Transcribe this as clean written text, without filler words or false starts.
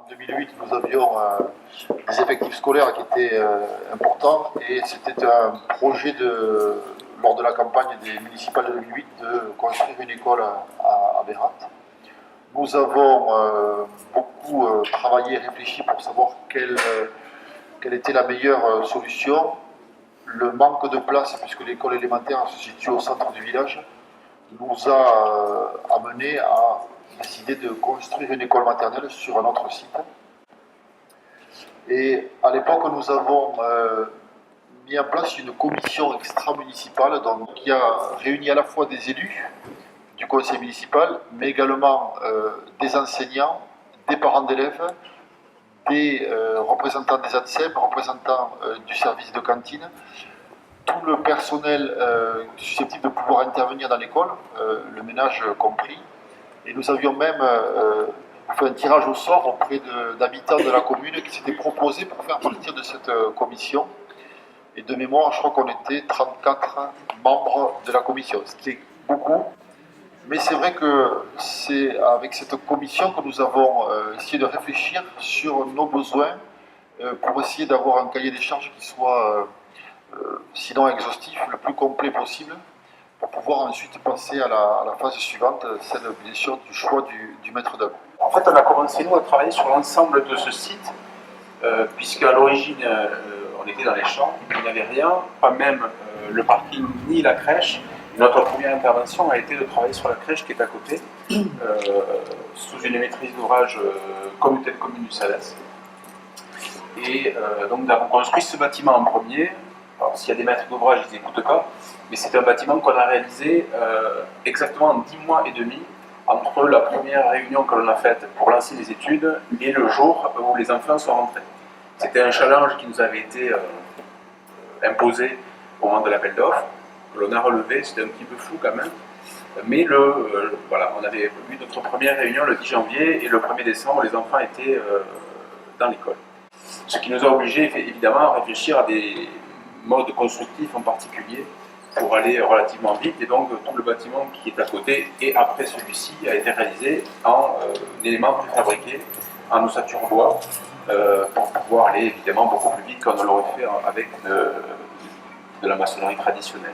En 2008, nous avions des effectifs scolaires qui étaient importants et c'était un projet lors de la campagne des municipales de 2008 de construire une école à Bérat. Nous avons beaucoup travaillé et réfléchi pour savoir quelle était la meilleure solution. Le manque de place, puisque l'école élémentaire se situe au centre du village, nous a amené à décider de construire une école maternelle sur un autre site. Et à l'époque, nous avons mis en place une commission extra-municipale qui a réuni à la fois des élus du conseil municipal, mais également des enseignants, des parents d'élèves, des représentants des ATSEM, représentants du service de cantine, tout le personnel susceptible de pouvoir intervenir dans l'école, le ménage compris. Et nous avions même fait un tirage au sort auprès d'habitants de la commune qui s'étaient proposés pour faire partie de cette commission. Et de mémoire, je crois qu'on était 34 membres de la commission, ce qui est beaucoup. Mais c'est vrai que c'est avec cette commission que nous avons essayé de réfléchir sur nos besoins pour essayer d'avoir un cahier des charges qui soit, sinon exhaustif, le plus complet possible, pour pouvoir ensuite passer à la phase suivante, celle bien sûr du choix du maître d'œuvre. En fait, on a commencé nous à travailler sur l'ensemble de ce site, puisque à l'origine, on était dans les champs, il n'y avait rien, pas même le parking ni la crèche. Notre première intervention a été de travailler sur la crèche qui est à côté, sous une maîtrise d'ouvrage communauté de communes du Salès. Et donc nous avons construit ce bâtiment en premier. Alors s'il y a des maîtres d'ouvrage, ils n'écoutent pas, mais c'est un bâtiment qu'on a réalisé exactement en 10 mois et demi, entre la première réunion que l'on a faite pour lancer les études et le jour où les enfants sont rentrés. C'était un challenge qui nous avait été imposé au moment de l'appel d'offres, que l'on a relevé, c'était un petit peu fou quand même. Mais voilà, on avait eu notre première réunion le 10 janvier et le 1er décembre, les enfants étaient dans l'école. Ce qui nous a obligés évidemment à réfléchir à des modes constructifs en particulier pour aller relativement vite, et donc tout le bâtiment qui est à côté et après celui-ci a été réalisé en éléments préfabriqués, en ossature bois, pour pouvoir aller évidemment beaucoup plus vite qu'on l'aurait fait avec de la maçonnerie traditionnelle.